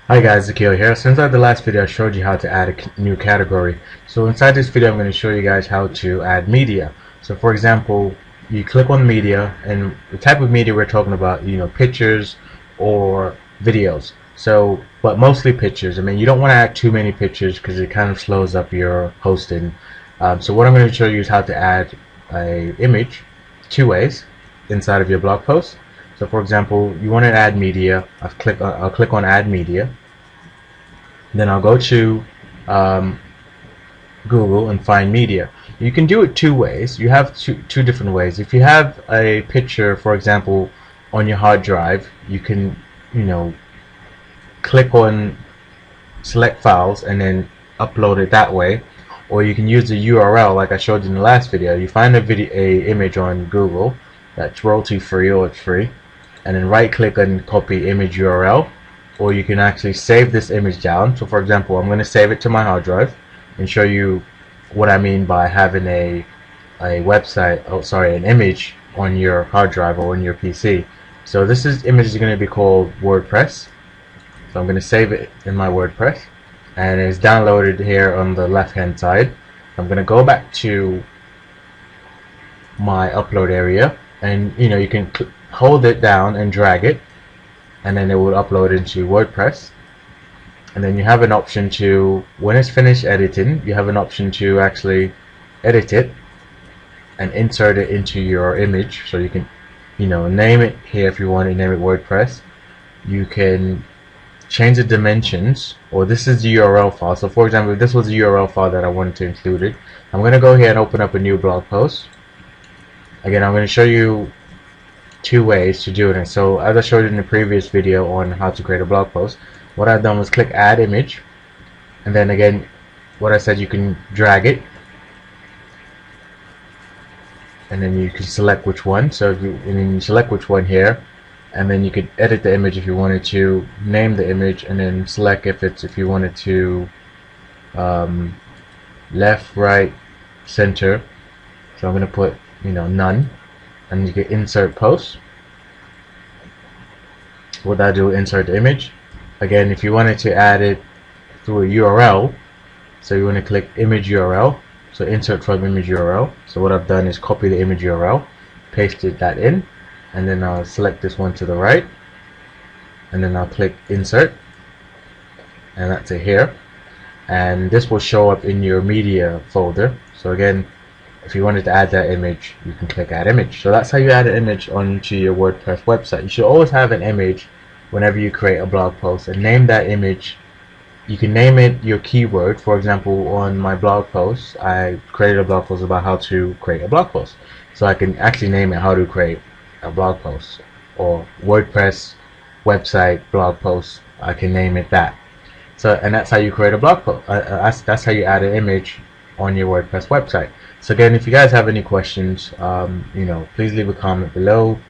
Hi guys, Akil here. Since the last video I showed you how to add a new category. So inside this video I'm going to show you guys how to add media. So for example, you click on media, and the type of media we're talking about, pictures or videos. So, but mostly pictures. I mean, you don't want to add too many pictures because it kind of slows up your hosting. So what I'm going to show you is how to add a image two ways inside of your blog post. So for example, you want to add media. I'll click on add media. Then I'll go to Google and find media. You can do it two ways. You have two different ways. If you have a picture, for example, on your hard drive, you can click on select files and then upload it that way. Or you can use the URL like I showed you in the last video. You find a image on Google that's royalty free or it's free, and then right click and copy image URL, or you can actually save this image down. So for example, I'm going to save it to my hard drive and show you what I mean by having a an image on your hard drive or on your PC. So image is going to be called WordPress. So I'm going to save it in my WordPress, and it's downloaded here on the left hand side. I'm going to go back to my upload area, and you can hold it down and drag it, and then it will upload into WordPress. And then you have an option to, when it's finished editing, you have an option to actually edit it and insert it into your image. So you can name it here if you want to name it WordPress. You can change the dimensions, or this is the URL file. So for example, if this was the URL file that I wanted to include it, I'm going to go here and open up a new blog post. Again, I'm going to show you two ways to do it. And so as I showed in the previous video on how to create a blog post, what I've done was click add image, and then again what I said, you can drag it and then you can select which one. So and then you select which one here, and then you could edit the image if you wanted to, name the image, and then select if you wanted to left, right, center. So I'm going to put none, and you can insert post. What I do, insert the image. Again, if you wanted to add it through a URL, so you want to click image URL, so insert from image URL. So what I've done is copy the image URL, pasted that in, and then I'll select this one to the right, and then I'll click insert, and that's it here, and this will show up in your media folder. So again, if you wanted to add that image, you can click add image. So that's how you add an image onto your WordPress website. You should always have an image whenever you create a blog post, and name that image. You can name it your keyword. For example, on my blog post, I created a blog post about how to create a blog post. So I can actually name it how to create a blog post, or WordPress website blog post. I can name it that. So, and that's how you create a blog post. That's how you add an image on your WordPress website. So again, if you guys have any questions, please leave a comment below.